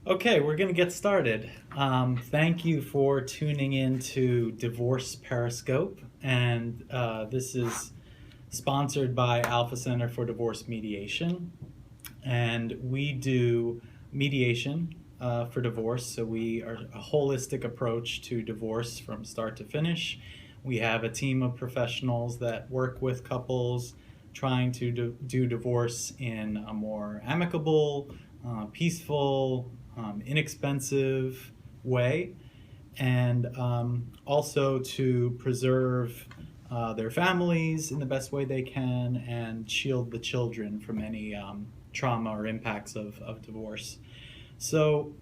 Okay, we're going to get started. Thank you for tuning in to Divorce Periscope, and this is sponsored by Alpha Center for Divorce Mediation, and we do mediation for divorce. So we are a holistic approach to divorce from start to finish. We have a team of professionals that work with couples trying to do divorce in a more amicable, peaceful, inexpensive way, and also to preserve their families in the best way they can and shield the children from any trauma or impacts of divorce. So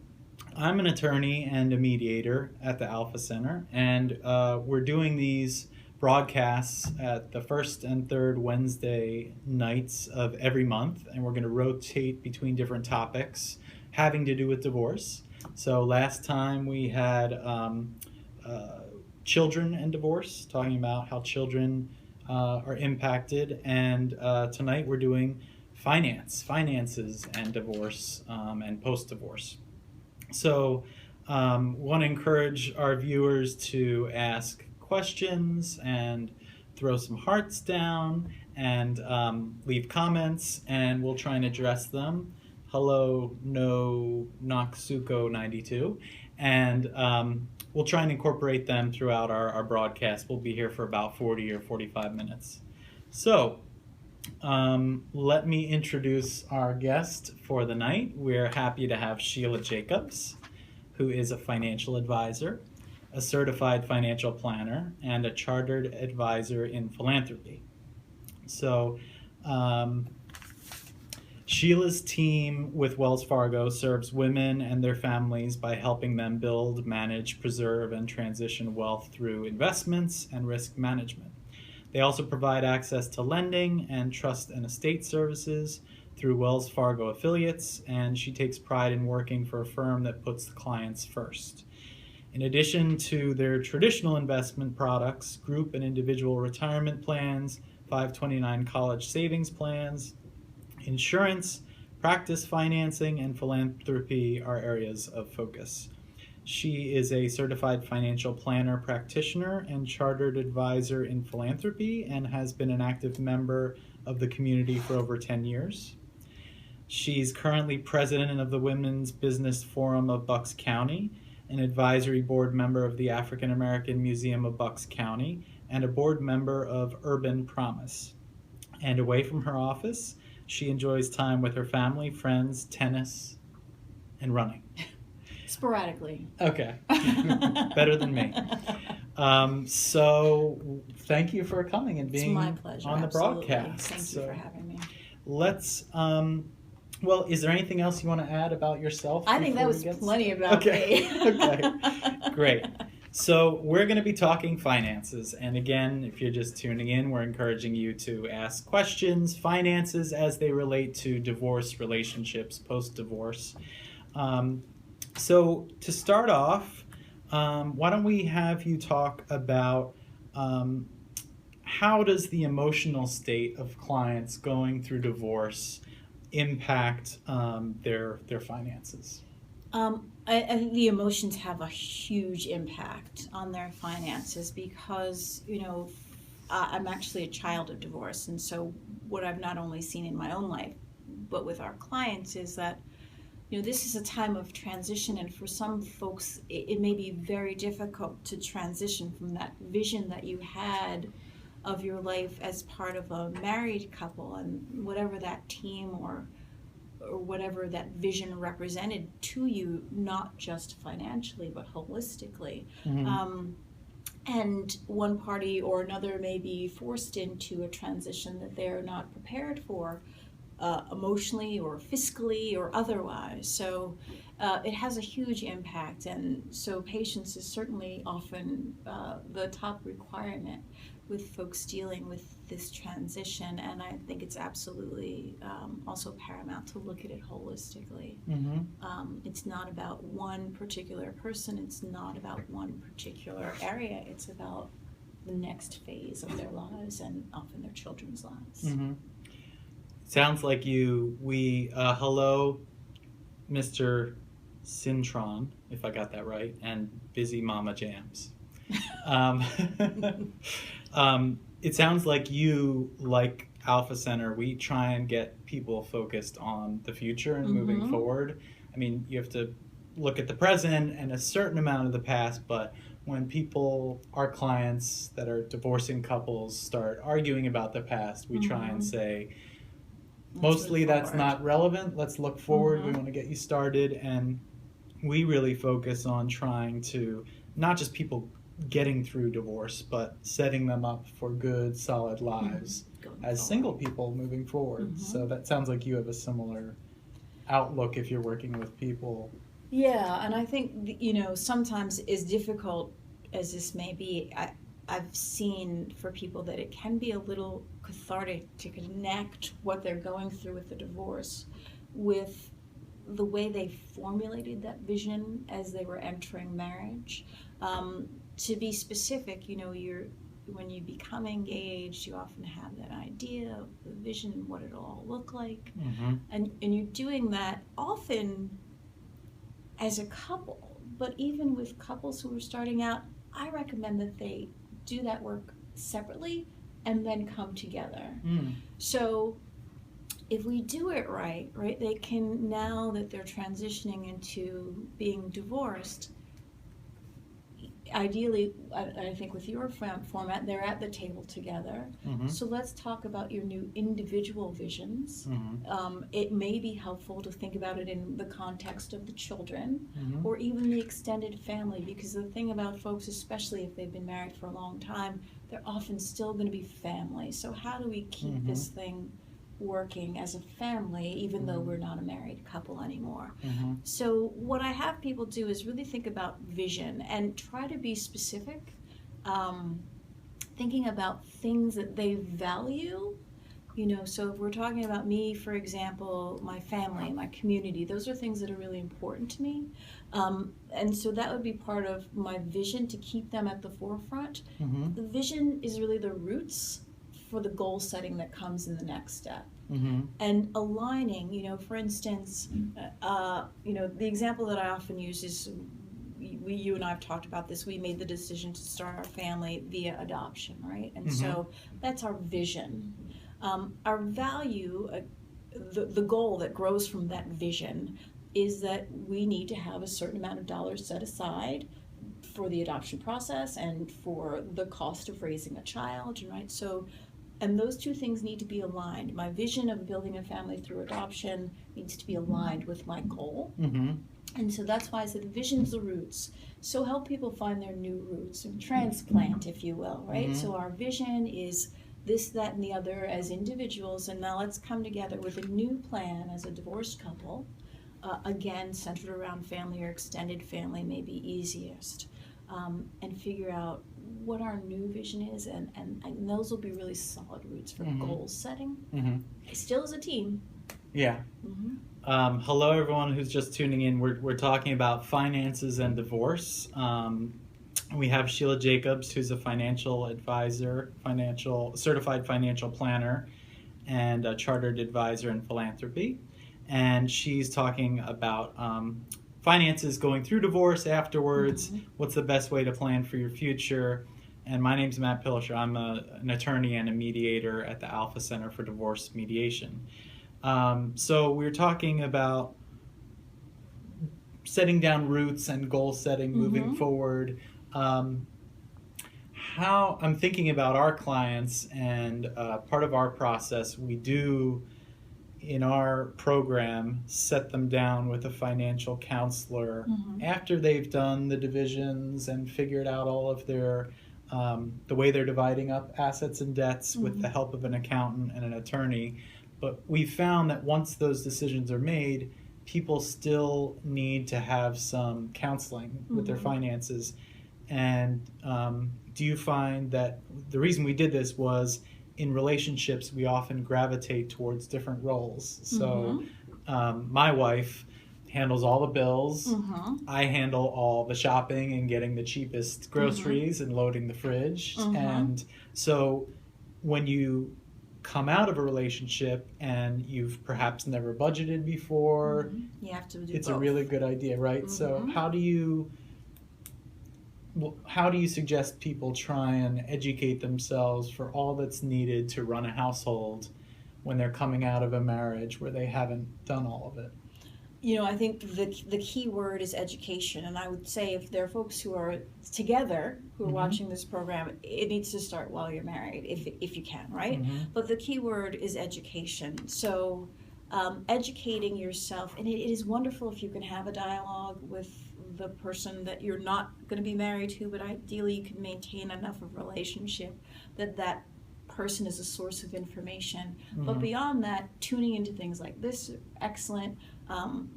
I'm an attorney and a mediator at the Alpha Center, and we're doing these broadcasts at the first and third Wednesday nights of every month, and we're going to rotate between different topics having to do with divorce. So last time we had children and divorce, talking about how children are impacted, and tonight we're doing finances and divorce and post-divorce. So want to encourage our viewers to ask questions and throw some hearts down and leave comments, and we'll try and address them. Hello, no Noxuko 92, and we'll try and incorporate them throughout our broadcast. We'll be here for about 40 or 45 minutes. So let me introduce our guest for the night. We're happy to have Sheila Jacobs, who is a financial advisor, a certified financial planner, and a chartered advisor in philanthropy. So Sheila's team with Wells Fargo serves women and their families by helping them build, manage, preserve, and transition wealth through investments and risk management. They also provide access to lending and trust and estate services through Wells Fargo affiliates, and she takes pride in working for a firm that puts the clients first. In addition to their traditional investment products, group and individual retirement plans, 529 college savings plans, insurance, practice financing, and philanthropy are areas of focus. She is a certified financial planner practitioner and chartered advisor in philanthropy and has been an active member of the community for over 10 years. She's currently president of the Women's Business Forum of Bucks County, an advisory board member of the African American Museum of Bucks County, and a board member of Urban Promise. And away from her office, she enjoys time with her family, friends, tennis, and running. Sporadically. Okay. Better than me. So thank you for coming and being my pleasure, on the absolutely. Broadcast. Thank you for having me. Let's, well, is there anything else you want to add about yourself? I think that was plenty about me. Okay, great. So we're going to be talking finances. And again, if you're just tuning in, we're encouraging you to ask questions, finances as they relate to divorce relationships, post-divorce. So to start off, why don't we have you talk about how does the emotional state of clients going through divorce impact their finances? I think the emotions have a huge impact on their finances because, I'm actually a child of divorce. And so what I've not only seen in my own life, but with our clients is that, this is a time of transition. And for some folks, it may be very difficult to transition from that vision that you had of your life as part of a married couple and whatever that team or whatever that vision represented to you, not just financially, but holistically. Mm-hmm. And one party or another may be forced into a transition that they're not prepared for, emotionally or fiscally or otherwise. So it has a huge impact. And so patience is certainly often the top requirement with folks dealing with this transition, and I think it's absolutely also paramount to look at it holistically. Mm-hmm. It's not about one particular person, it's not about one particular area, it's about the next phase of their lives and often their children's lives. Mm-hmm. Sounds like hello, Mr. Cintron, if I got that right, and Busy Mama Jams. um, it sounds like you, like Alpha Center, we try and get people focused on the future and moving forward. I mean, you have to look at the present and a certain amount of the past, but when people, our clients that are divorcing couples, start arguing about the past, we try and say, mostly that's not relevant. Let's look forward. We want to get you started. And we really focus on trying to, not just people getting through divorce, but setting them up for good, solid lives as single people moving forward. So that sounds like you have a similar outlook if you're working with people. Yeah, and I think, sometimes as difficult as this may be, I've seen for people that it can be a little cathartic to connect what they're going through with the divorce with the way they formulated that vision as they were entering marriage. To be specific, when you become engaged, you often have that idea of the vision and what it'll all look like. And you're doing that often as a couple, but even with couples who are starting out, I recommend that they do that work separately and then come together. So if we do it right, they can, now that they're transitioning into being divorced, ideally, I think with your format, they're at the table together. So let's talk about your new individual visions. It may be helpful to think about it in the context of the children or even the extended family, because the thing about folks, especially if they've been married for a long time, they're often still going to be family. So how do we keep this thing working as a family, even though we're not a married couple anymore? So what I have people do is really think about vision and try to be specific, thinking about things that they value. So if we're talking about me, for example, my family, my community, those are things that are really important to me. And so that would be part of my vision, to keep them at the forefront. The vision is really the roots for the goal setting that comes in the next step. And aligning, for instance, the example that I often use is, you and I have talked about this, we made the decision to start our family via adoption, right? And so that's our vision. Our value, the goal that grows from that vision is that we need to have a certain amount of dollars set aside for the adoption process and for the cost of raising a child, right? So, and those two things need to be aligned. My vision of building a family through adoption needs to be aligned with my goal. And so that's why I said the vision's the roots. So help people find their new roots, and transplant, if you will, right? So our vision is this, that, and the other as individuals, and now let's come together with a new plan as a divorced couple, again, centered around family or extended family may be easiest, and figure out what our new vision is, and those will be really solid roots for goal setting. Still as a team. Yeah. Hello, everyone who's just tuning in. We're talking about finances and divorce. We have Sheila Jacobs, who's a financial advisor, certified financial planner, and a chartered advisor in philanthropy. And she's talking about finances going through divorce, afterwards, what's the best way to plan for your future. And my name's Matt Pilcher. I'm an attorney and a mediator at the Alpha Center for Divorce Mediation. So we're talking about setting down roots and goal setting moving forward. How I'm thinking about our clients, and part of our process, we do in our program set them down with a financial counselor after they've done the divisions and figured out all of their the way they're dividing up assets and debts with the help of an accountant and an attorney. But we found that once those decisions are made, people still need to have some counseling with their finances. And do you find that the reason we did this was, in relationships, we often gravitate towards different roles. So my wife handles all the bills. I handle all the shopping and getting the cheapest groceries and loading the fridge. And so when you come out of a relationship and you've perhaps never budgeted before, You have to do it's both. a really good idea, right? So how do you suggest people try and educate themselves for all that's needed to run a household when they're coming out of a marriage where they haven't done all of it? I think the key word is education, and I would say if there are folks who are together who are watching this program, it needs to start while you're married, if you can, right? But the key word is education. So educating yourself, and it is wonderful if you can have a dialogue with the person that you're not going to be married to, but ideally you can maintain enough of a relationship that person is a source of information. But beyond that, tuning into things like this, excellent.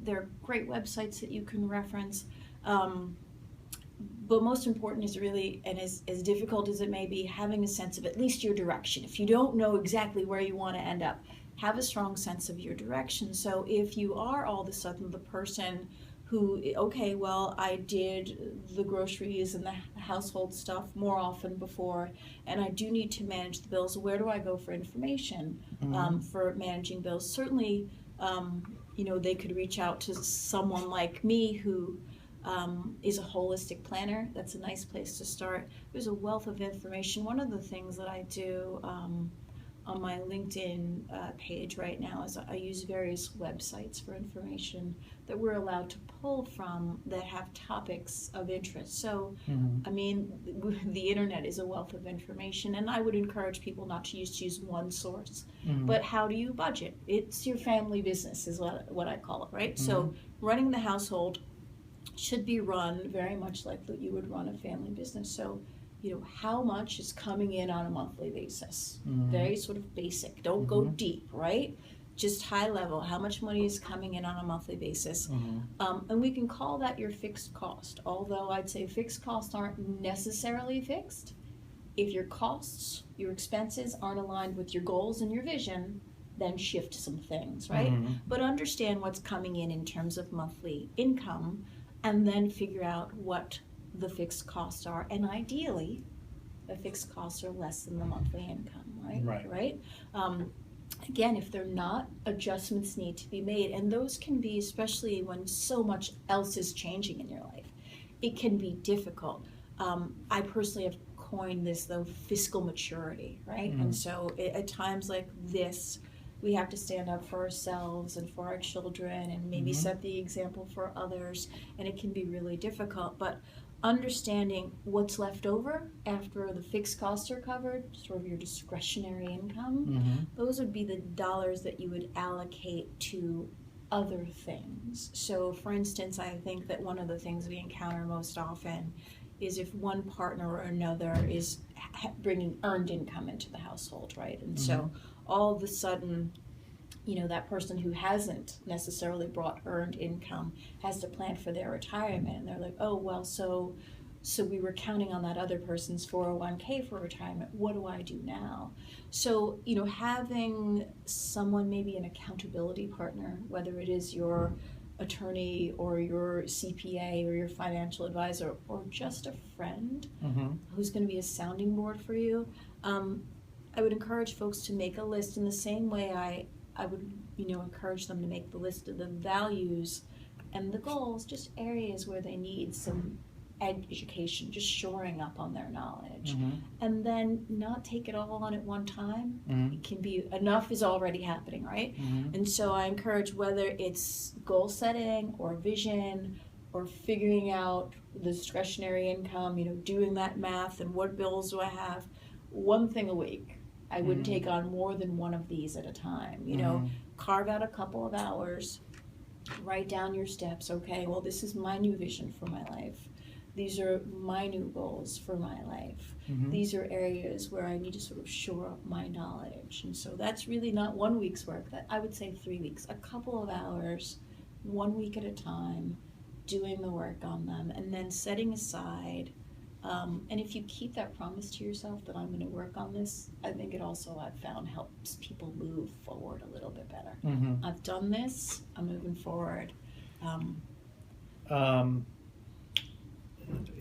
There are great websites that you can reference. But most important is really, and as difficult as it may be, having a sense of at least your direction. If you don't know exactly where you want to end up, have a strong sense of your direction. So if you are all of a sudden the person who, okay, well, I did the groceries and the household stuff more often before, and I do need to manage the bills, where do I go for information for managing bills? Certainly, they could reach out to someone like me who is a holistic planner. That's a nice place to start. There's a wealth of information. One of the things that I do on my LinkedIn page right now is I use various websites for information that we're allowed to pull from that have topics of interest. So, I mean, the internet is a wealth of information, and I would encourage people not to use one source. But how do you budget? It's your family business is what I call it, right? So running the household should be run very much like you would run a family business. So, how much is coming in on a monthly basis? Very sort of basic. Don't go deep, right? Just high level. How much money is coming in on a monthly basis? And we can call that your fixed cost. Although I'd say fixed costs aren't necessarily fixed. If your costs, your expenses aren't aligned with your goals and your vision, then shift some things, right? But understand what's coming in terms of monthly income, and then figure out what the fixed costs are, and ideally the fixed costs are less than the monthly income, right? Again, if they're not, adjustments need to be made, and those can be, especially when so much else is changing in your life, it can be difficult. I personally have coined this, though, fiscal maturity, right? And so at times like this, we have to stand up for ourselves and for our children and maybe set the example for others, and it can be really difficult. But understanding what's left over after the fixed costs are covered, sort of your discretionary income, those would be the dollars that you would allocate to other things. So, for instance, I think that one of the things we encounter most often is if one partner or another is bringing earned income into the household, right? And so all of a sudden, that person who hasn't necessarily brought earned income has to plan for their retirement. And they're like, oh, well, so we were counting on that other person's 401k for retirement. What do I do now? So, having someone, maybe an accountability partner, whether it is your attorney or your CPA or your financial advisor or just a friend who's going to be a sounding board for you, I would encourage folks to make a list in the same way I would, encourage them to make the list of the values and the goals, just areas where they need some education, just shoring up on their knowledge. And then not take it all on at one time. It can be, enough is already happening, right? And so I encourage, whether it's goal setting or vision or figuring out the discretionary income, doing that math and what bills do I have, one thing a week. I wouldn't take on more than one of these at a time. Carve out a couple of hours, write down your steps. Okay, well, this is my new vision for my life. These are my new goals for my life. These are areas where I need to sort of shore up my knowledge. And so that's really not 1 week's work. That I would say 3 weeks, a couple of hours, 1 week at a time, doing the work on them, and then setting aside. And if you keep that promise to yourself that I'm going to work on this, I think it also, I've found, helps people move forward a little bit better. I've done this, I'm moving forward.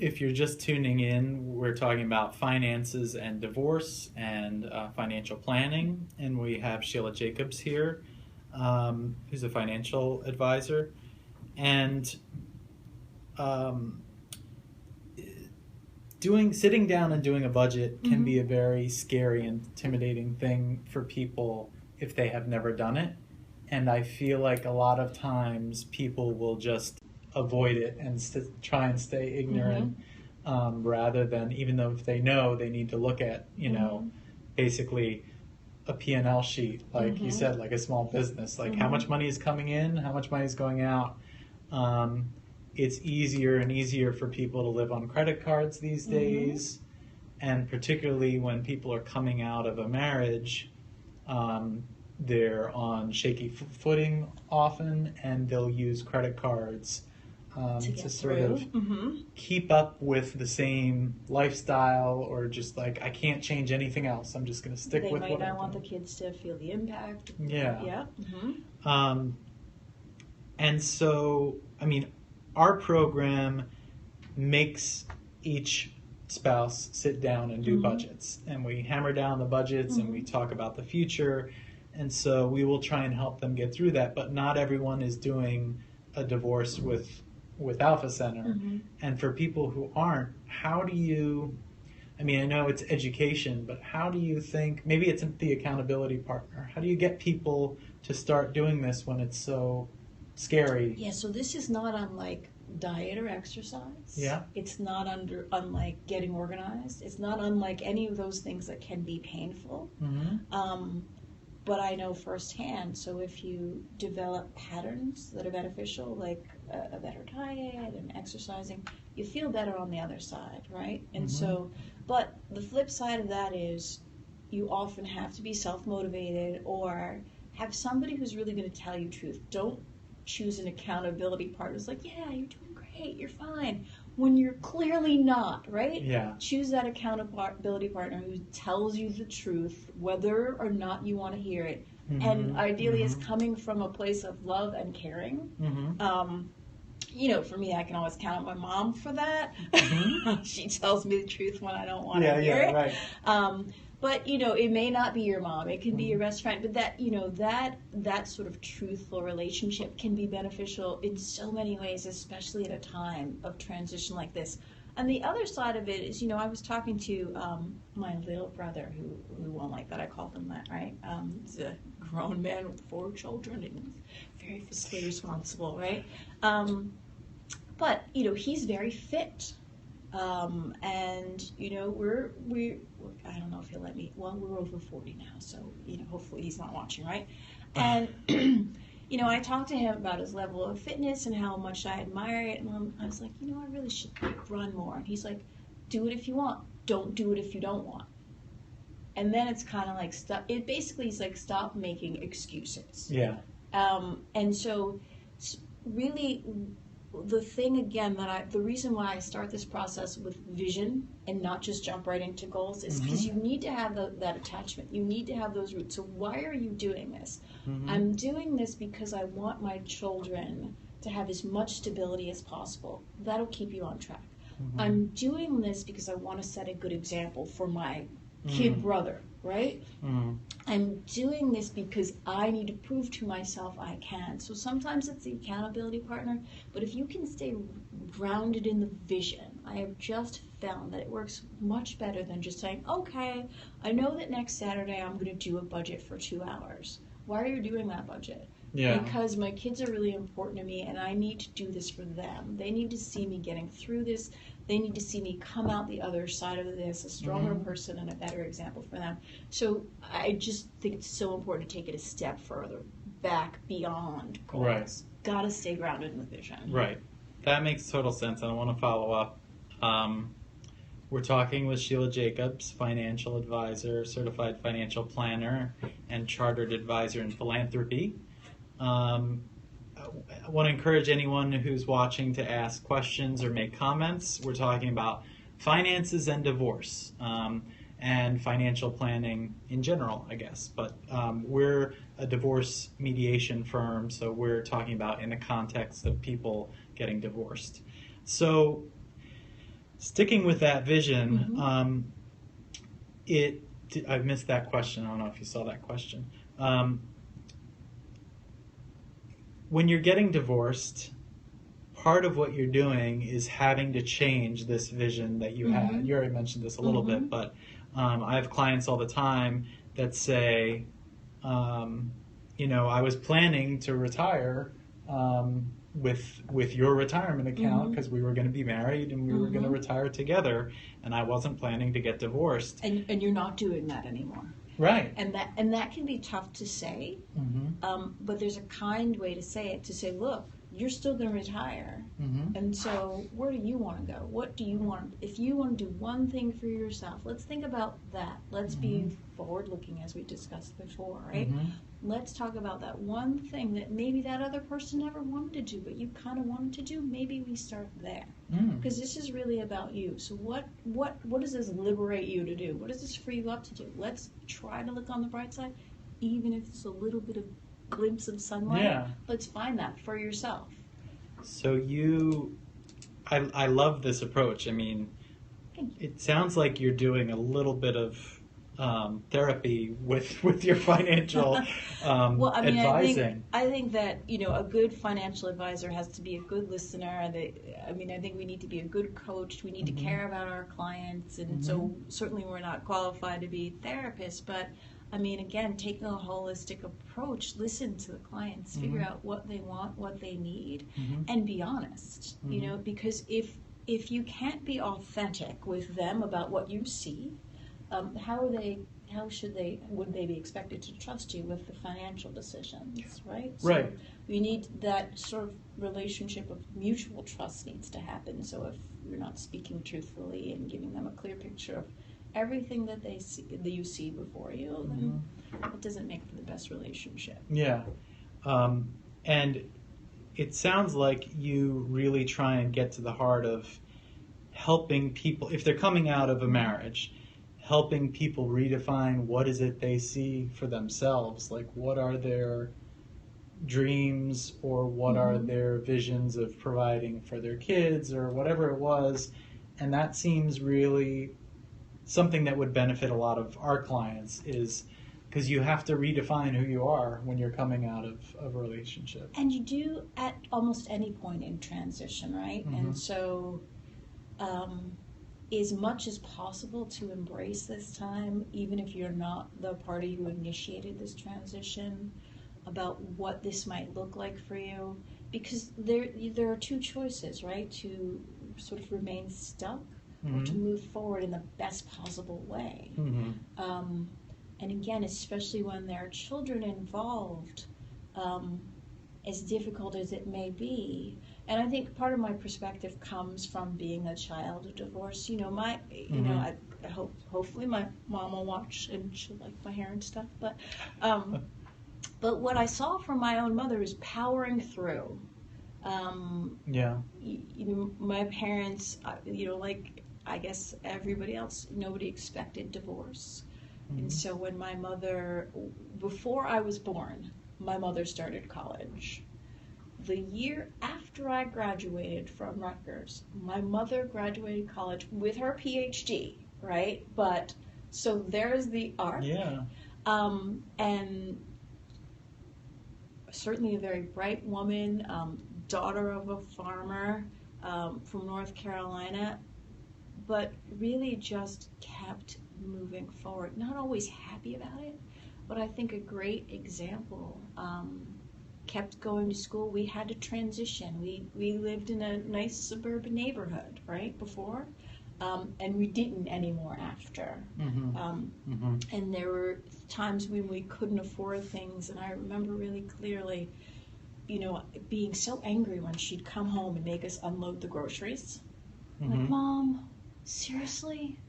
if you're just tuning in, we're talking about finances and divorce and financial planning. And we have Sheila Jacobs here, who's a financial advisor. And um, sitting down and doing a budget can be a very scary and intimidating thing for people if they have never done it. And I feel like a lot of times people will just avoid it and try and stay ignorant, rather than, even though if they know, they need to look at, basically a P&L sheet, like you said, like a small business, like how much money is coming in, how much money is going out. It's easier and easier for people to live on credit cards these days, and particularly when people are coming out of a marriage, they're on shaky footing often, and they'll use credit cards to sort of keep up with the same lifestyle, or just like, I can't change anything else. I'm just going to stick with what They might not want the kids to feel the impact. Yeah. And so, I mean, our program makes each spouse sit down and do budgets, and we hammer down the budgets and we talk about the future. And so we will try and help them get through that, but not everyone is doing a divorce with Alpha Center. And for people who aren't, how do you, I mean, I know it's education, but how do you think, maybe it's the accountability partner, how do you get people to start doing this when it's so scary? Yeah, so this is not unlike diet or exercise. Yeah. It's not unlike getting organized. It's not unlike any of those things that can be painful. But I know firsthand, so if you develop patterns that are beneficial, like a better diet and exercising, you feel better on the other side, right? And so, but the flip side of that is you often have to be self-motivated or have somebody who's really going to tell you truth. Don't choose an accountability partner who's like, yeah, you're doing great, you're fine, when you're clearly not, right? Yeah. Choose that accountability partner who tells you the truth, whether or not you want to hear it. And ideally it's coming from a place of love and caring. For me, I can always count on my mom for that. She tells me the truth when I don't want to hear it. Right. But, it may not be your mom. It can be your best friend. But that sort of truthful relationship can be beneficial in so many ways, especially at a time of transition like this. And the other side of it is, I was talking to my little brother, who won't like that I called him that, right? He's a grown man with 4 children and very fiscally responsible, right? But, he's very fit. And we're I don't know if he'll let me, well, we're over 40 now, so hopefully he's not watching, right? And I talked to him about his level of fitness and how much I admire it, and I was like, I really should run more. And he's like, do it if you want, don't do it if you don't want. And then it's kind of like stop making excuses. Yeah. And so really, the thing again the reason why I start this process with vision and not just jump right into goals is because you need to have that attachment. You need to have those roots. So why are you doing this? I'm doing this because I want my children to have as much stability as possible. That'll keep you on track. I'm doing this because I want to set a good example for my kid brother, right? I'm doing this because I need to prove to myself I can. So sometimes it's the accountability partner, but if you can stay grounded in the vision, I have just found that it works much better than just saying, okay, I know that next Saturday I'm going to do a budget for 2 hours. Why are you doing that budget? Yeah. Because my kids are really important to me and I need to do this for them. They need to see me getting through this. They need to see me come out the other side of this, a stronger person and a better example for them. So I just think it's so important to take it a step further, back beyond goals. Right. Got to stay grounded in the vision. Right. That makes total sense, and I want to follow up. We're talking with Sheila Jacobs, financial advisor, certified financial planner, and chartered advisor in philanthropy. I want to encourage anyone who's watching to ask questions or make comments. We're talking about finances and divorce, and financial planning in general, I guess. But we're a divorce mediation firm, so we're talking about in the context of people getting divorced. So Sticking with that vision, Mm-hmm. I missed that question. I don't know if you saw that question. When you're getting divorced, part of what you're doing is having to change this vision that you Mm-hmm. had. You already mentioned this a little Mm-hmm. bit, but I have clients all the time that say, I was planning to retire with your retirement account Mm-hmm. because we were going to be married and we were going to Mm-hmm. retire together, and I wasn't planning to get divorced. And you're not doing that anymore. Right. And that can be tough to say, but there's a kind way to say it. To say, look, you're still going to retire, and so where do you want to go? What do you want? If you want to do one thing for yourself, let's think about that. Let's be forward-looking, as we discussed before, right? Let's talk about that one thing that maybe that other person never wanted to do, but you kind of wanted to do. Maybe we start there, because this is really about you. So what does this liberate you to do? What does this free you up to do? Let's try to look on the bright side, even if it's a little bit of glimpse of sunlight. Yeah. Let's find that for yourself. So I love this approach. I mean, it sounds like you're doing a little bit of therapy with your financial Well, I mean, advising. I think that a good financial advisor has to be a good listener. I think we need to be a good coach. We need to care about our clients, and so certainly we're not qualified to be therapists. But I mean, again, taking a holistic approach, listen to the clients, figure out what they want, what they need, and be honest. Because if you can't be authentic with them about what you see, would they be expected to trust you with the financial decisions, right? Right. So we need that sort of relationship of mutual trust needs to happen. So if you're not speaking truthfully and giving them a clear picture of everything that you see before you, then it doesn't make for the best relationship. Yeah. And it sounds like you really try and get to the heart of helping people, if they're coming out of a marriage, helping people redefine what is it they see for themselves. Like, what are their dreams, or what are their visions of providing for their kids, or whatever it was. And that seems really something that would benefit a lot of our clients, is because you have to redefine who you are when you're coming out of a relationship. And you do at almost any point in transition, right? And so as much as possible to embrace this time, even if you're not the party who initiated this transition, about what this might look like for you. Because there are two choices, right? To sort of remain stuck or to move forward in the best possible way. And again, especially when there are children involved, as difficult as it may be. And I think part of my perspective comes from being a child of divorce. I hopefully my mom will watch and she'll like my hair and stuff. But what I saw from my own mother is powering through. My parents, like I guess everybody else, nobody expected divorce. And so when before I was born, my mother started college. The year after I graduated from Rutgers, my mother graduated college with her PhD, right? But, so there's the arc. Yeah. And certainly a very bright woman, daughter of a farmer from North Carolina, but really just kept moving forward. Not always happy about it, but I think a great example. Kept going to school. We had to transition. We lived in a nice suburban neighborhood, right, before, and we didn't anymore after. And there were times when we couldn't afford things, and I remember really clearly, being so angry when she'd come home and make us unload the groceries. Like, Mom, seriously?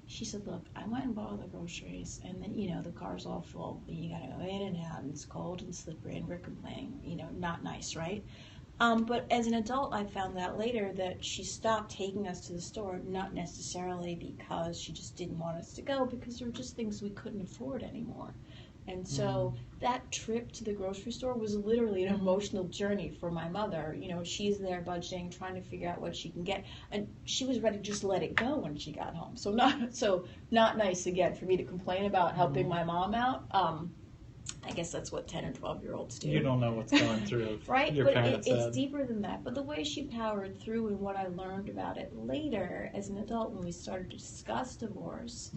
She said, look, I went and bought the groceries, and then, the car's all full, and you gotta go in and out, and it's cold and slippery, and we're complaining, not nice, right? But as an adult, I found out later that she stopped taking us to the store, not necessarily because she just didn't want us to go, because there were just things we couldn't afford anymore. And so that trip to the grocery store was literally an emotional journey for my mother. You know, she's there budgeting, trying to figure out what she can get, and she was ready to just let it go when she got home. So not nice again for me to complain about helping my mom out. I guess that's what 10 and 12-year-olds do. You don't know what's going through. Right, your but parents' head. it's deeper than that. But the way she powered through and what I learned about it later as an adult when we started to discuss divorce,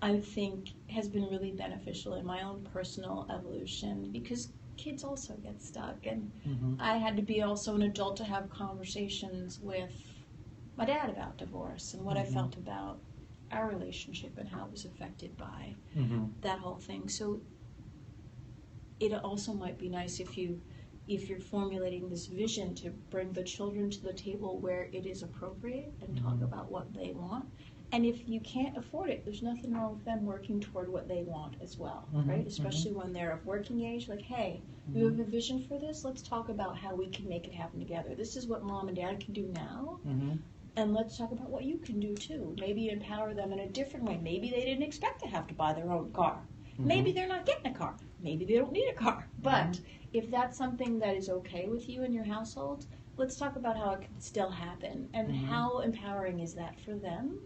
I think has been really beneficial in my own personal evolution, because kids also get stuck. And I had to be also an adult to have conversations with my dad about divorce and what I felt about our relationship and how it was affected by that whole thing. So it also might be nice if you're formulating this vision to bring the children to the table where it is appropriate and talk about what they want. And if you can't afford it, there's nothing wrong with them working toward what they want as well, right? Especially when they're of working age, like, hey, you have a vision for this? Let's talk about how we can make it happen together. This is what mom and dad can do now. And let's talk about what you can do too. Maybe empower them in a different way. Maybe they didn't expect to have to buy their own car. Maybe they're not getting a car. Maybe they don't need a car. But if that's something that is okay with you in your household, let's talk about how it can still happen. And how empowering is that for them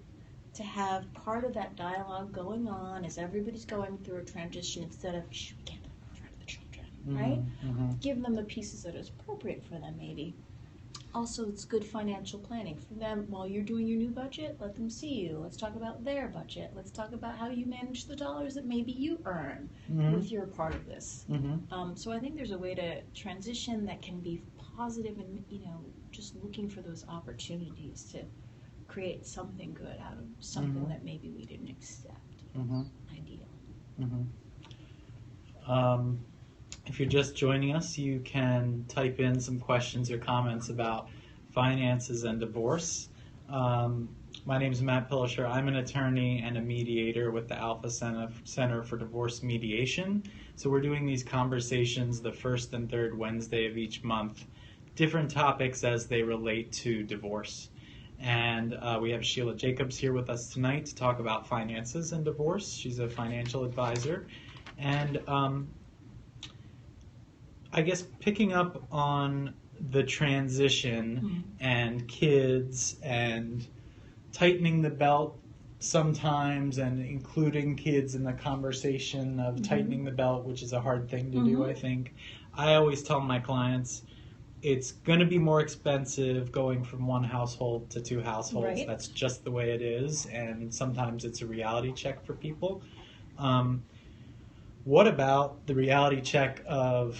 to have part of that dialogue going on as everybody's going through a transition, instead of, shh, we can't talk in front of the children, right? Give them the pieces that is appropriate for them, maybe. Also, it's good financial planning for them. While you're doing your new budget, let them see you. Let's talk about their budget. Let's talk about how you manage the dollars that maybe you earn with your part of this. So I think there's a way to transition that can be positive and, just looking for those opportunities to create something good out of something that maybe we didn't accept. Ideal. If you're just joining us, you can type in some questions or comments about finances and divorce. My name is Matt Pilisher. I'm an attorney and a mediator with the Alpha Center for Divorce Mediation. So we're doing these conversations the first and third Wednesday of each month, different topics as they relate to divorce. And we have Sheila Jacobs here with us tonight to talk about finances and divorce. She's a financial advisor. And I guess picking up on the transition and kids and tightening the belt sometimes and including kids in the conversation of tightening the belt, which is a hard thing to do, I think. I always tell my clients it's going to be more expensive going from one household to two households. Right. That's just the way it is, and sometimes it's a reality check for people. What about the reality check of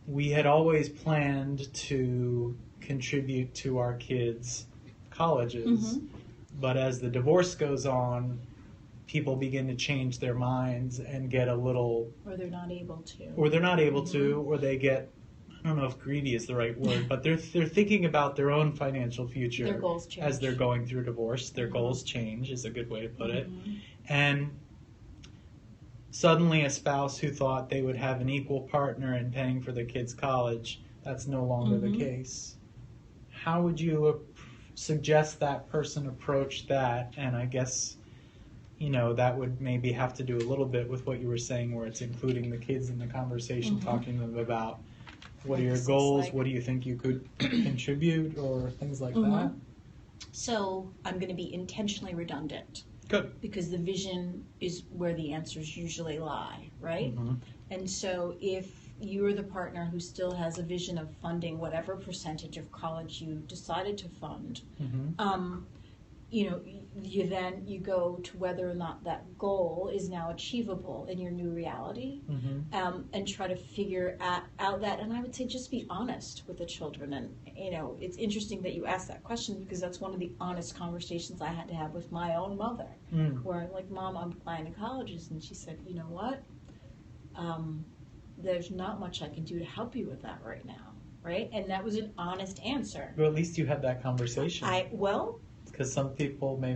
we had always planned to contribute to our kids' colleges, but as the divorce goes on, people begin to change their minds and get a little... Or they're not able to. Or they get, I don't know if greedy is the right word, but they're thinking about their own financial future. Their goals change. As they're going through divorce. Their goals change is a good way to put it. And suddenly a spouse who thought they would have an equal partner in paying for their kids' college, that's no longer the case. How would you suggest that person approach that? And I guess, that would maybe have to do a little bit with what you were saying, where it's including the kids in the conversation, talking to them about what are your goals, what do you think you could contribute, or things like that. So I'm going to be intentionally redundant. Good. Because the vision is where the answers usually lie, right? And so if you're the partner who still has a vision of funding whatever percentage of college you decided to fund, you go to whether or not that goal is now achievable in your new reality, and try to figure out that. And I would say just be honest with the children. And it's interesting that you asked that question, because that's one of the honest conversations I had to have with my own mother, where I'm like, Mom, I'm applying to colleges, and she said, you know what? There's not much I can do to help you with that right now, right? And that was an honest answer. But at least you had that conversation. Because some people would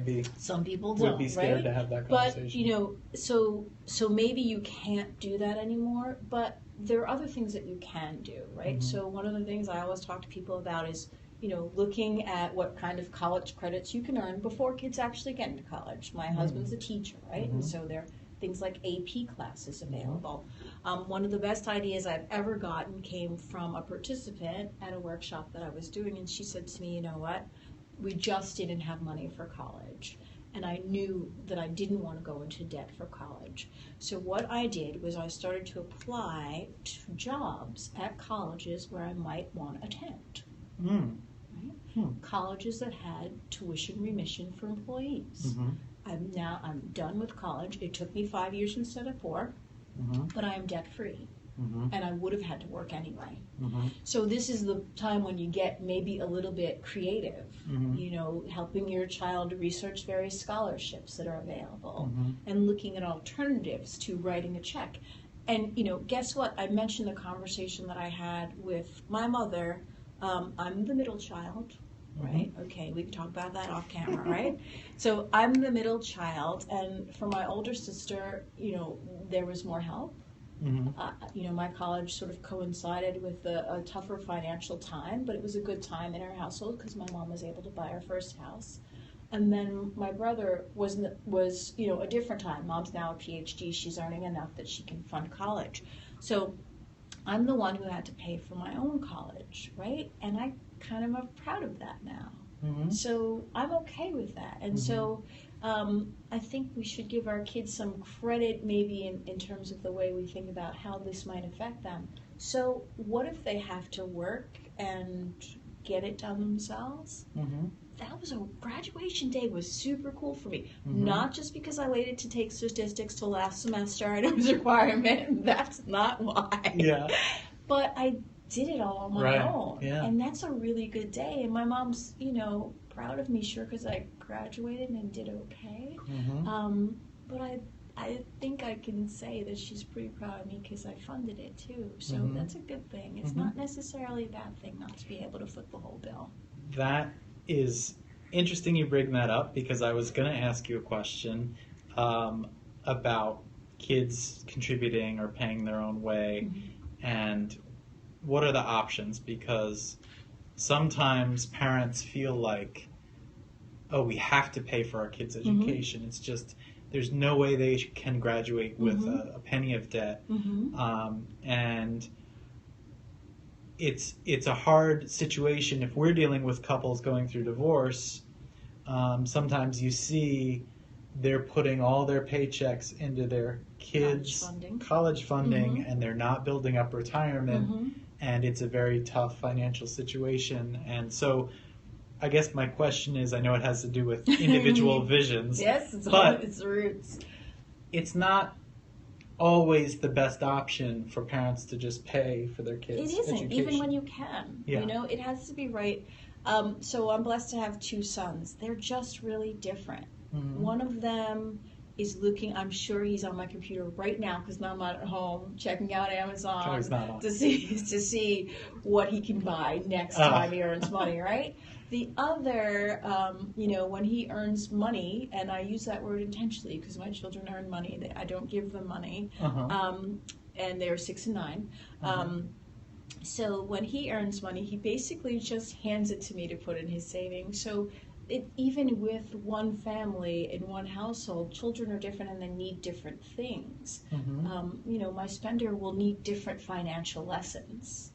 be scared to have that conversation. But so maybe you can't do that anymore. But there are other things that you can do, right? So one of the things I always talk to people about is, looking at what kind of college credits you can earn before kids actually get into college. My husband's a teacher, right? And so things like AP classes available. One of the best ideas I've ever gotten came from a participant at a workshop that I was doing, and she said to me, you know what, we just didn't have money for college. And I knew that I didn't want to go into debt for college. So what I did was I started to apply to jobs at colleges where I might want to attend. Colleges that had tuition remission for employees. I'm done with college. It took me 5 years instead of 4, but I am debt free. And I would have had to work anyway. So this is the time when you get maybe a little bit creative, you know, helping your child research various scholarships that are available and looking at alternatives to writing a check. And, you know, guess what? I mentioned the conversation that I had with my mother. I'm the middle child, right? Okay, we can talk about that off camera, right? So I'm the middle child, and for my older sister, you know, there was more help. You know, my college sort of coincided with a tougher financial time, but it was a good time in our household because my mom was able to buy our first house. And then my brother was you know, a different time. Mom's now a PhD. She's earning enough that she can fund college. So I'm the one who had to pay for my own college, right? And I kind of am proud of that now. So I'm okay with that. And so I think we should give our kids some credit maybe in terms of the way we think about how this might affect them. So what if they have to work and get it done themselves? That was graduation day was super cool for me. Not just because I waited to take statistics till last semester and it was a requirement. That's not why. Yeah. But I did it all on my own. Yeah. And that's a really good day. And my mom's, you know, proud of me, sure, because I graduated and did okay. But I think I can say that she's pretty proud of me because I funded it too. So that's a good thing. It's not necessarily a bad thing not to be able to foot the whole bill. That is interesting you bring that up, because I was going to ask you a question about kids contributing or paying their own way, and what are the options, because sometimes parents feel like, oh, we have to pay for our kids' education. It's just, there's no way they can graduate with a penny of debt. And it's a hard situation if we're dealing with couples going through divorce. Sometimes you see they're putting all their paychecks into their kids' college funding, and they're not building up retirement, and it's a very tough financial situation. And so I guess my question is, I know it has to do with individual visions. Yes, it's roots. It's not always the best option for parents to just pay for their kids' It isn't, education. even when you can. You know, it has to be right. So I'm blessed to have 2 sons. They're just really different. One of them is looking, I'm sure he's on my computer right now because now I'm not at home, checking out Amazon to see what he can buy next time he earns money, right? The other, you know, when he earns money, and I use that word intentionally because my children earn money, I don't give them money, and they're 6 and 9. So when he earns money, he basically just hands it to me to put in his savings. So even with one family in one household, children are different and they need different things. You know, my spender will need different financial lessons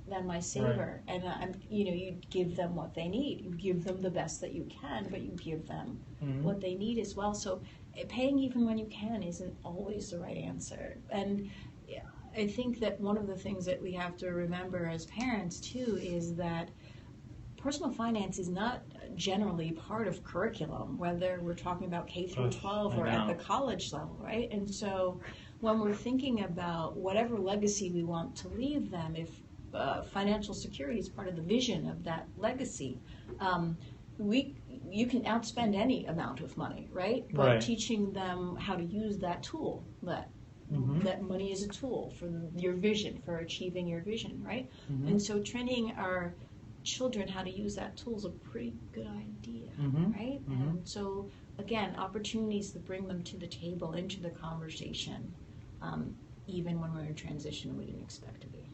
than my saver. And you know, you give them what they need. You give them the best that you can, but you give them what they need as well. So paying even when you can isn't always the right answer. And I think that one of the things that we have to remember as parents too is that personal finance is not generally part of curriculum, whether we're talking about K through 12 or at the college level, right? And so when we're thinking about whatever legacy we want to leave them, if financial security is part of the vision of that legacy, you can outspend any amount of money, right? But teaching them how to use that tool, that money is a tool for your vision, for achieving your vision, right? And so training our children how to use that tool is a pretty good idea, right? And so again, opportunities to bring them to the table, into the conversation, even when we're in transition we didn't expect to be.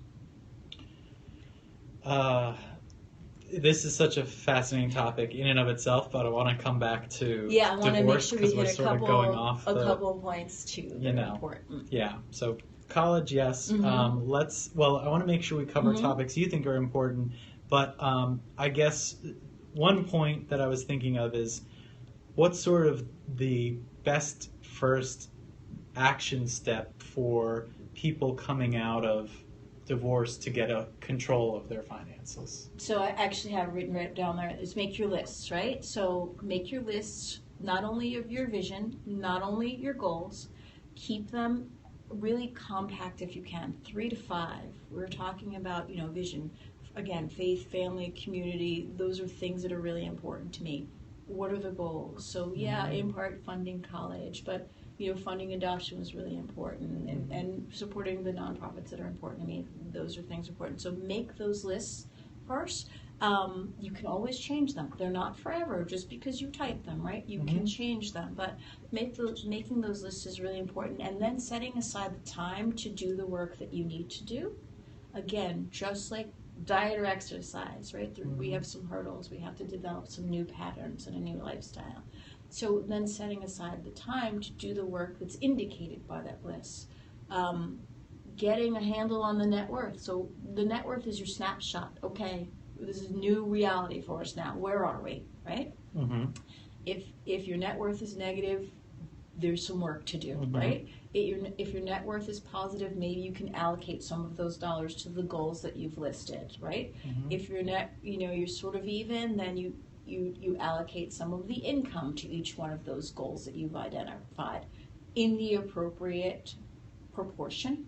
this is such a fascinating topic in and of itself, but I want to come back to Yeah, I want to make divorce sure we because we're hit a sort of going off couple of points too that you know, are important. Yeah, so college, yes. Mhm. I want to make sure we cover Mhm. topics you think are important, but I guess one point that I was thinking of is what's sort of the best first action step for people coming out of divorce to get a control of their finances? So I actually have written right down there is make your lists, right? So make your lists not only of your vision, not only your goals, keep them really compact if you can, 3 to 5. We're talking about, vision. Again, faith, family, community, those are things that are really important to me. What are the goals? So yeah, in part funding college, but funding adoption was really important, and supporting the nonprofits that are important to me. Those are things important. So make those lists first. You can always change them. They're not forever just because you type them, right? You can change them, but making those lists is really important. And then setting aside the time to do the work that you need to do. Again, just like diet or exercise, right? We have some hurdles. We have to develop some new patterns and a new lifestyle. So then setting aside the time to do the work that's indicated by that list. Getting a handle on the net worth. So the net worth is your snapshot. Okay, this is new reality for us now. Where are we, right? Mm-hmm. If your net worth is negative, there's some work to do, right? If your net worth is positive, maybe you can allocate some of those dollars to the goals that you've listed, right? If your net, you're sort of even, then you allocate some of the income to each one of those goals that you've identified in the appropriate proportion.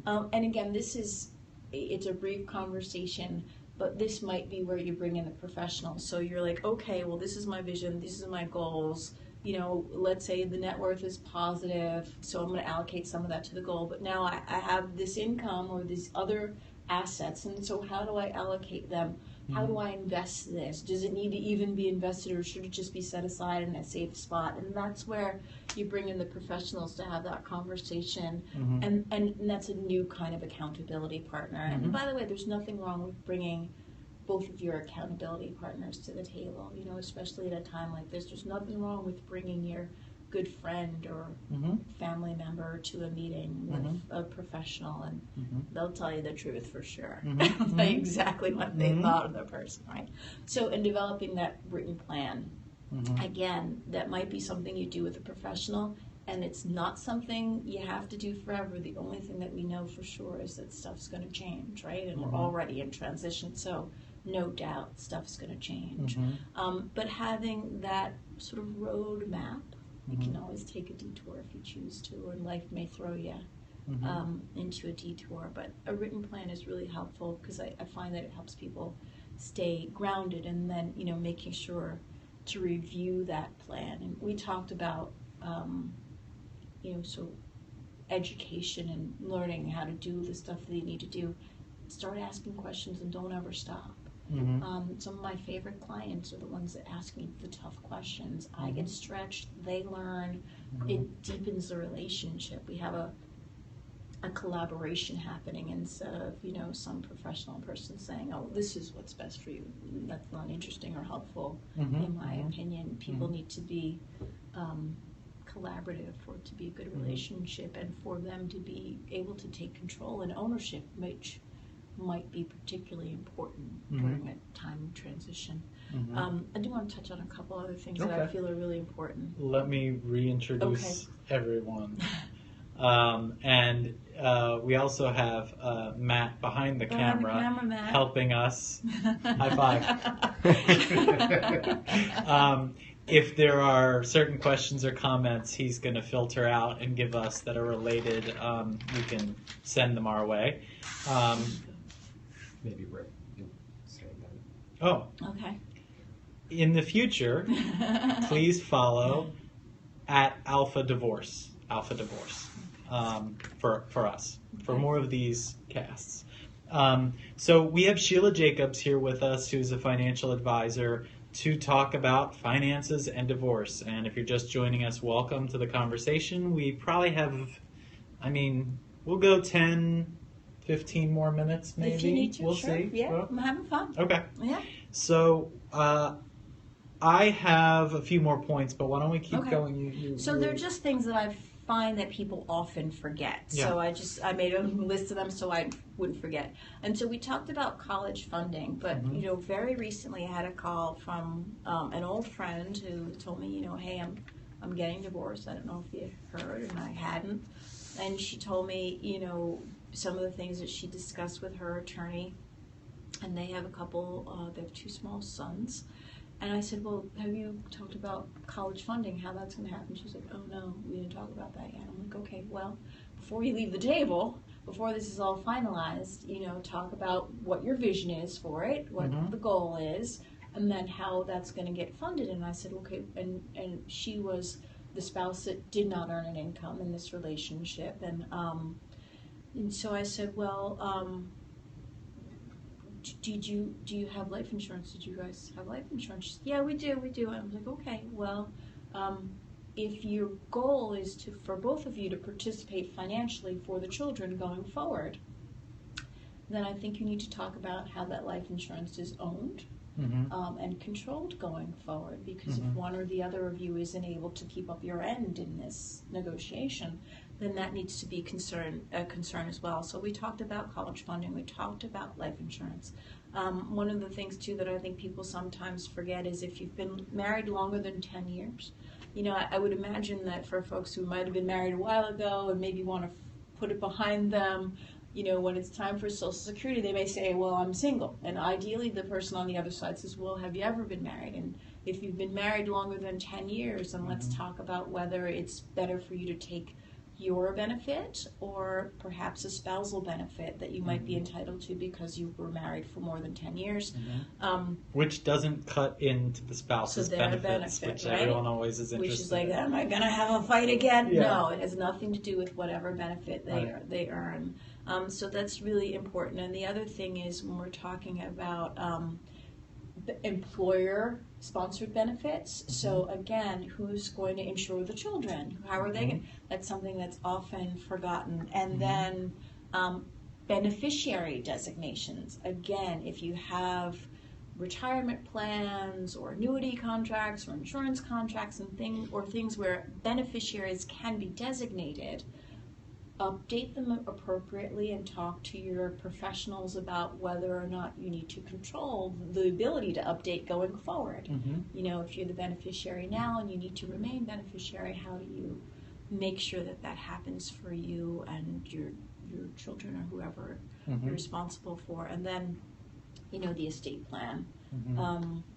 And again, it's a brief conversation, but this might be where you bring in the professional. So you're like, okay, well, this is my vision, these are my goals. Let's say the net worth is positive, so I'm going to allocate some of that to the goal. But now I have this income or these other assets, and so how do I allocate them? How do I invest this? Does it need to even be invested, or should it just be set aside in a safe spot? And that's where you bring in the professionals to have that conversation, and that's a new kind of accountability partner. And by the way, there's nothing wrong with bringing both of your accountability partners to the table, especially at a time like this. There's nothing wrong with bringing your good friend or family member to a meeting with a professional, and they'll tell you the truth for sure. Exactly what they thought of the person, right? So in developing that written plan, again, that might be something you do with a professional, and it's not something you have to do forever. The only thing that we know for sure is that stuff's going to change, right? And we're already in transition, so no doubt stuff's going to change. But having that sort of roadmap, you can always take a detour if you choose to, and life may throw you into a detour. But a written plan is really helpful because I find that it helps people stay grounded, and then making sure to review that plan. And we talked about so education and learning how to do the stuff that you need to do. Start asking questions and don't ever stop. Some of my favorite clients are the ones that ask me the tough questions. I get stretched, they learn, it deepens the relationship. We have a collaboration happening instead of, some professional person saying, oh, this is what's best for you. That's not interesting or helpful, in my opinion. People need to be collaborative for it to be a good relationship, and for them to be able to take control and ownership, which might be particularly important during a time of transition. I do want to touch on a couple other things that I feel are really important. Let me reintroduce everyone. And we also have Matt behind the camera Matt. helping us. High five. If there are certain questions or comments he's going to filter out and give us that are related, you can send them our way. Maybe Rick can say that. Oh. Okay. In the future, please follow at Alpha Divorce for us, for more of these casts. So we have Sheila Jacobs here with us, who's a financial advisor, to talk about finances and divorce. And if you're just joining us, welcome to the conversation. We probably have, we'll go 10, 15 more minutes, maybe. If you need to, we'll sure. see. Yeah, Well, I'm having fun. okay. Yeah. So I have a few more points, but why don't we keep going? So they're just things that I find that people often forget. Yeah. So I made a list of them so I wouldn't forget. And so we talked about college funding, but very recently I had a call from an old friend who told me, hey, I'm getting divorced. I don't know if you heard, and I hadn't. And she told me, some of the things that she discussed with her attorney, and they have they have 2 small sons. And I said, well, have you talked about college funding, how that's going to happen? She's like, oh, no, we didn't talk about that yet. I'm like, okay, well, before you leave the table, before this is all finalized, talk about what your vision is for it, what the goal is, and then how that's going to get funded. And I said, okay, and she was the spouse that did not earn an income in this relationship. And so I said, well, do you have life insurance? Did you guys have life insurance? She said, yeah, we do. And I was like, okay, well, if your goal is for both of you to participate financially for the children going forward, then I think you need to talk about how that life insurance is owned and controlled going forward. Because if one or the other of you isn't able to keep up your end in this negotiation, then that needs to be a concern as well. So we talked about college funding. We talked about life insurance. One of the things, too, that I think people sometimes forget is if you've been married longer than 10 years, I would imagine that for folks who might have been married a while ago and maybe want to put it behind them, when it's time for Social Security, they may say, well, I'm single. And ideally, the person on the other side says, well, have you ever been married? And if you've been married longer than 10 years, then let's talk about whether it's better for you to take your benefit or perhaps a spousal benefit that you might be entitled to because you were married for more than 10 years. Which doesn't cut into the spouse's benefits, which right? Everyone always is interested in. Which is like, in. am I going to have a fight again? Yeah. No, it has nothing to do with whatever benefit they earn. So that's really important. And the other thing is when we're talking about employer-sponsored benefits. So again, who's going to insure the children? How are they going? That's something that's often forgotten. And then beneficiary designations. Again, if you have retirement plans or annuity contracts or insurance contracts and things where beneficiaries can be designated, update them appropriately and talk to your professionals about whether or not you need to control the ability to update going forward. If you're the beneficiary now and you need to remain beneficiary, how do you make sure that happens for you and your children or whoever you're responsible for? And then, the estate plan.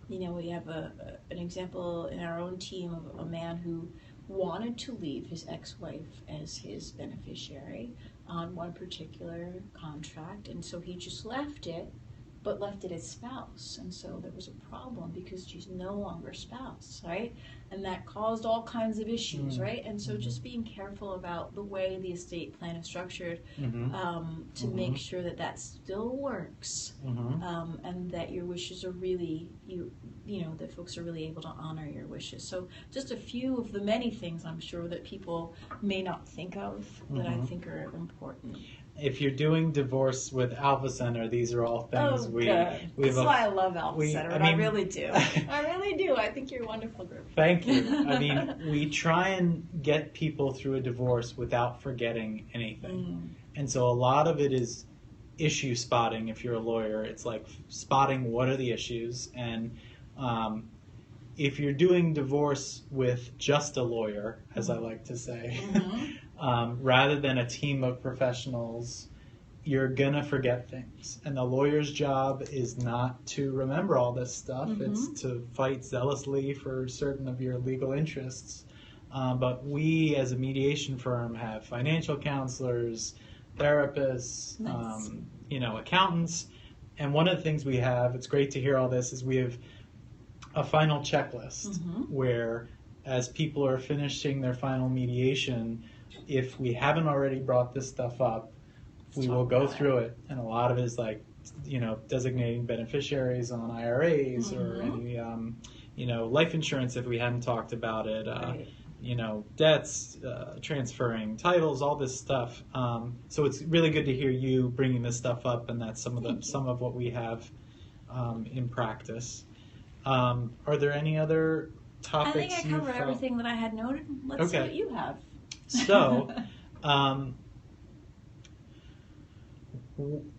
We have an example in our own team of a man who wanted to leave his ex-wife as his beneficiary on one particular contract, and so he just left it, but left it as spouse. And so there was a problem because she's no longer spouse, right? And that caused all kinds of issues, right? And so just being careful about the way the estate plan is structured to make sure that still works and that your wishes are really, that folks are really able to honor your wishes. So just a few of the many things I'm sure that people may not think of that I think are important. If you're doing divorce with Alpha Center, these are all things That's why I love Alpha Center. I really do. I really do. I think you're a wonderful group. Thank you. I mean, we try and get people through a divorce without forgetting anything. And so a lot of it is issue spotting. If you're a lawyer, it's like spotting what are the issues. And if you're doing divorce with just a lawyer, as I like to say, rather than a team of professionals, you're gonna forget things. And the lawyer's job is not to remember all this stuff. It's to fight zealously for certain of your legal interests. But we, as a mediation firm, have financial counselors, therapists, accountants. And one of the things we have, it's great to hear all this, is we have a final checklist where, as people are finishing their final mediation, if we haven't already brought this stuff up, we will go through it. And a lot of it is like, designating beneficiaries on IRAs or any, life insurance if we hadn't talked about it. debts, transferring titles, all this stuff. So it's really good to hear you bringing this stuff up, and that's some of what we have in practice. Are there any other topics? I think I covered everything that I had noted. Let's see what you have. So,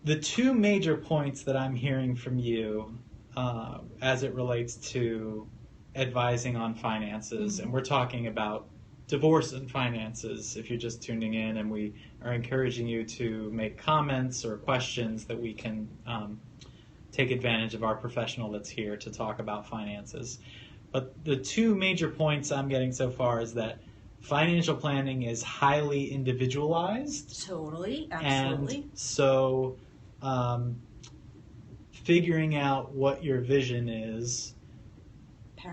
the two major points that I'm hearing from you as it relates to advising on finances, and we're talking about divorce and finances if you're just tuning in, and we are encouraging you to make comments or questions that we can take advantage of our professional that's here to talk about finances. But the two major points I'm getting so far is that financial planning is highly individualized. Totally, absolutely. And so figuring out what your vision is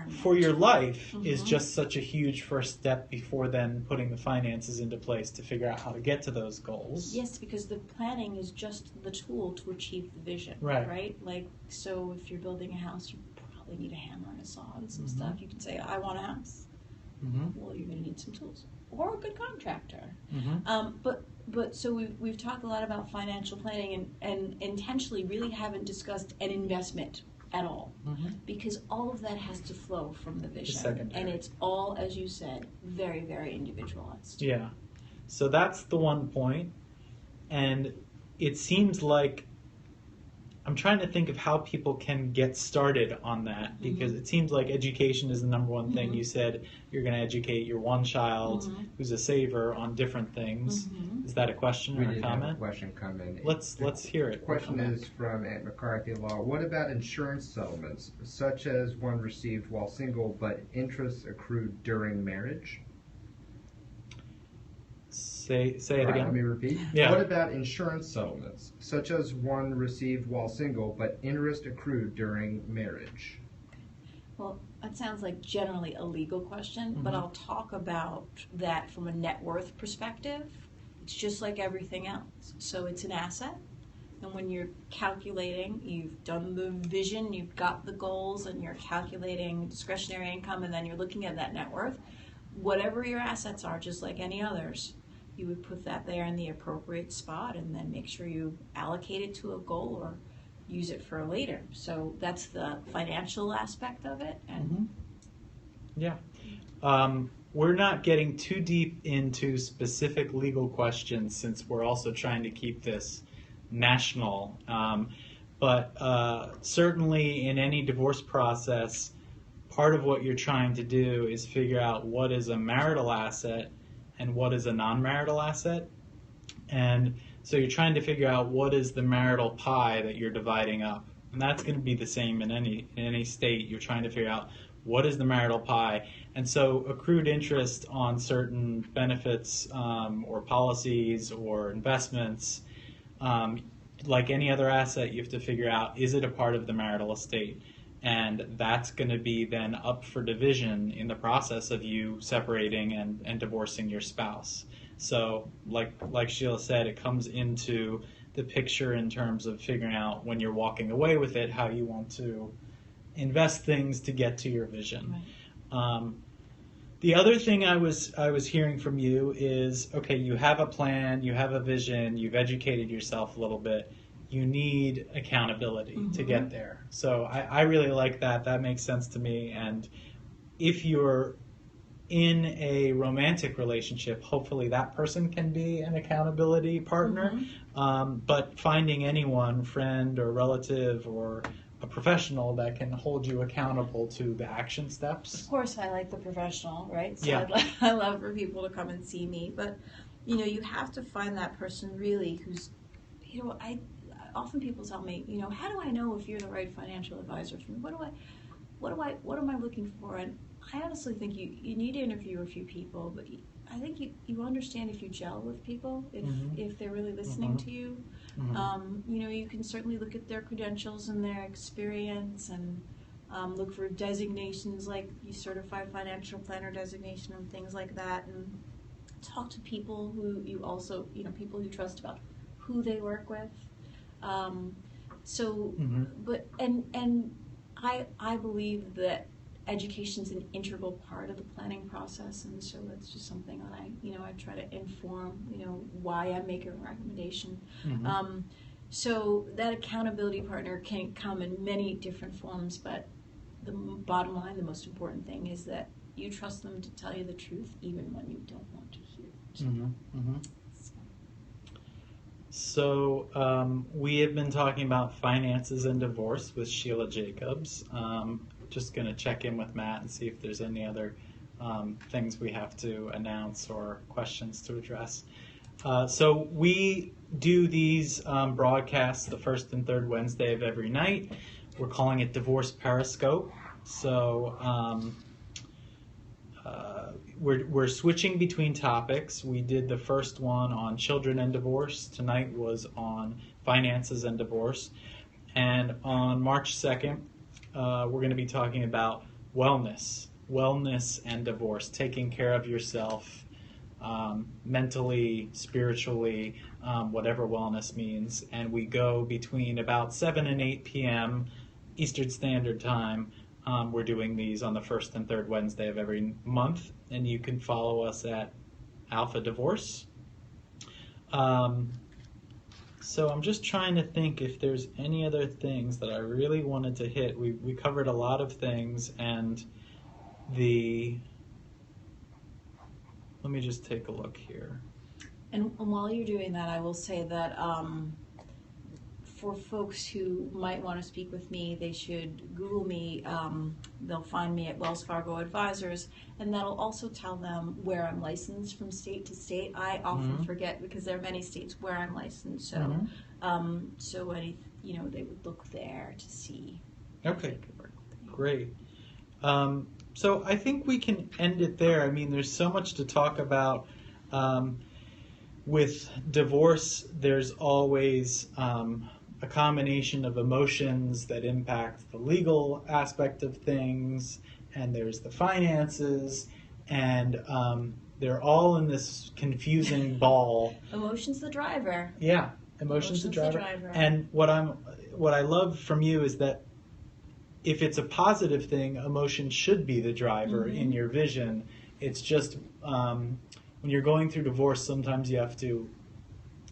for your life is just such a huge first step before then putting the finances into place to figure out how to get to those goals. Yes, because the planning is just the tool to achieve the vision, right? Like, so if you're building a house, you probably need a hammer and a saw and some stuff. You can say, I want a house. Well, you're going to need some tools. Or a good contractor. But so we've talked a lot about financial planning and intentionally really haven't discussed an investment at all, because all of that has to flow from the vision, and it's all, as you said, very, very individualized. Yeah, so that's the one point, and it seems like I'm trying to think of how people can get started on that, because it seems like education is the number one thing. You said you're going to educate your one child who's a saver on different things. Is that a question or a comment? We did have a question come in. Let's hear it. The question is from Aunt McCarthy Law. What about insurance settlements, such as one received while single but interest accrued during marriage? Say it again. Let me repeat. Yeah. What about insurance settlements, such as one received while single but interest accrued during marriage? Well, that sounds like generally a legal question, but I'll talk about that from a net worth perspective. It's just like everything else. So it's an asset, and when you're calculating, you've done the vision, you've got the goals, and you're calculating discretionary income, and then you're looking at that net worth. Whatever your assets are, just like any others, you would put that there in the appropriate spot and then make sure you allocate it to a goal or use it for later. So that's the financial aspect of it. And we're not getting too deep into specific legal questions since we're also trying to keep this national. But certainly in any divorce process, part of what you're trying to do is figure out what is a marital asset and what is a non-marital asset. And so you're trying to figure out what is the marital pie that you're dividing up. And that's going to be the same in any state. You're trying to figure out what is the marital pie. And so accrued interest on certain benefits or policies or investments, like any other asset, you have to figure out, is it a part of the marital estate? And that's going to be then up for division in the process of you separating and divorcing your spouse. So like Sheila said, it comes into the picture in terms of figuring out when you're walking away with it, how you want to invest things to get to your vision. Right. The other thing I was hearing from you is, okay, you have a plan, you have a vision, you've educated yourself a little bit. You need accountability to get there. So I really like that. That makes sense to me. And if you're in a romantic relationship, hopefully that person can be an accountability partner. But finding anyone, friend or relative or a professional that can hold you accountable to the action steps. Of course, I like the professional, right? So yeah. I love for people to come and see me. But, you have to find that person really who's, often people tell me, how do I know if you're the right financial advisor for me? What am I looking for? And I honestly think you need to interview a few people, but I think you understand if you gel with people, if they're really listening to you. You can certainly look at their credentials and their experience and look for designations like the Certified Financial Planner designation and things like that, and talk to people who you also, people you trust about who they work with. But I believe that education's an integral part of the planning process, and so that's just something that I try to inform, why I'm making a recommendation. Mhm. So that accountability partner can come in many different forms, but the bottom line, the most important thing is that you trust them to tell you the truth even when you don't want to hear it. Mhm. Mhm. So we have been talking about finances and divorce with Sheila Jacobs. Just going to check in with Matt and see if there's any other things we have to announce or questions to address. So we do these broadcasts the first and third Wednesday of every night. We're calling it Divorce Periscope. So we're switching between topics. We did the first one on children and divorce. Tonight was on finances and divorce. And on March 2nd, we're going to be talking about wellness and divorce, taking care of yourself mentally, spiritually, whatever wellness means. And we go between about 7 and 8 p.m. Eastern Standard Time. We're doing these on the first and third Wednesday of every month, and you can follow us at Alpha Divorce. So I'm just trying to think if there's any other things that I really wanted to hit. We covered a lot of things, and let me just take a look here. And while you're doing that, I will say that for folks who might want to speak with me, they should Google me. They'll find me at Wells Fargo Advisors, and that'll also tell them where I'm licensed from state to state. I often forget because there are many states where I'm licensed. So, so any, they would look there to see. Okay, great. So I think we can end it there. I mean, there's so much to talk about. With divorce, there's always a combination of emotions that impact the legal aspect of things, and there's the finances, and they're all in this confusing ball. Emotion's the driver. Yeah, emotion's the driver. And what I love from you is that if it's a positive thing, emotion should be the driver in your vision. It's just when you're going through divorce, sometimes you have to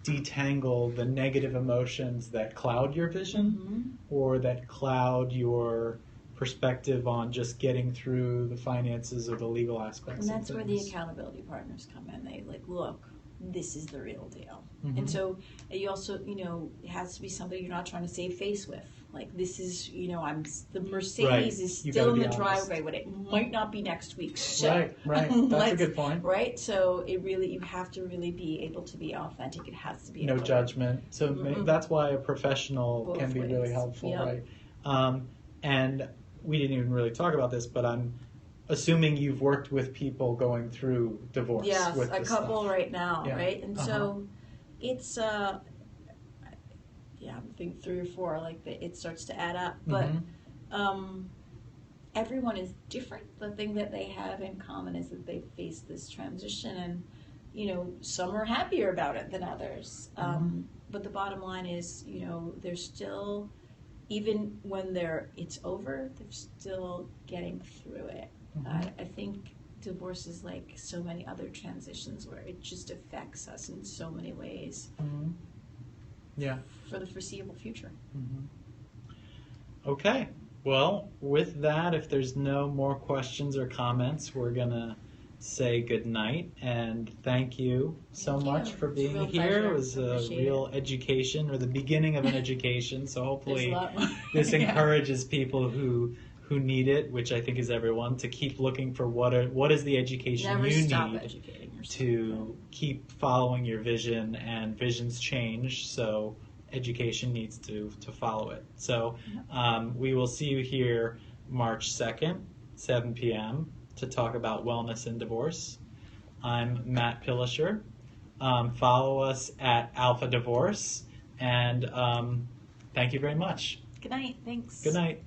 detangle the negative emotions that cloud your vision or that cloud your perspective on just getting through the finances or the legal aspects. And that's where the accountability partners come in. They look, this is the real deal. And so you also, it has to be somebody you're not trying to save face with. Like, this is, the Mercedes is still in the driveway, but it might not be next week. So, right. That's a good point. Right? So you have to really be able to be authentic. It has to be no judgment. So that's why a professional both can be ways. really helpful, Yep. right? And we didn't even really talk about this, but I'm assuming you've worked with people going through divorce. Yes, with a couple stuff. right now, Yeah. right? And so it's I think 3 or 4, it starts to add up. But everyone is different. The thing that they have in common is that they face this transition, and some are happier about it than others. But the bottom line is, they're still, even when it's over, they're still getting through it. I think divorce is like so many other transitions where it just affects us in so many ways. Yeah. For the foreseeable future. Okay. Well, with that, if there's no more questions or comments, we're going to say good night and thank you so much for being here. Pleasure. It was a real education, or the beginning of an education, so hopefully this Yeah. encourages people who need it, which I think is everyone, to keep looking for what is the education Never you stop need educating yourself. to keep following your vision, and visions change, so education needs to follow it. So we will see you here March 2nd, 7 p.m. to talk about wellness and divorce. I'm Matt Pilisher. Follow us at Alpha Divorce, and thank you very much. Good night. Thanks. Good night.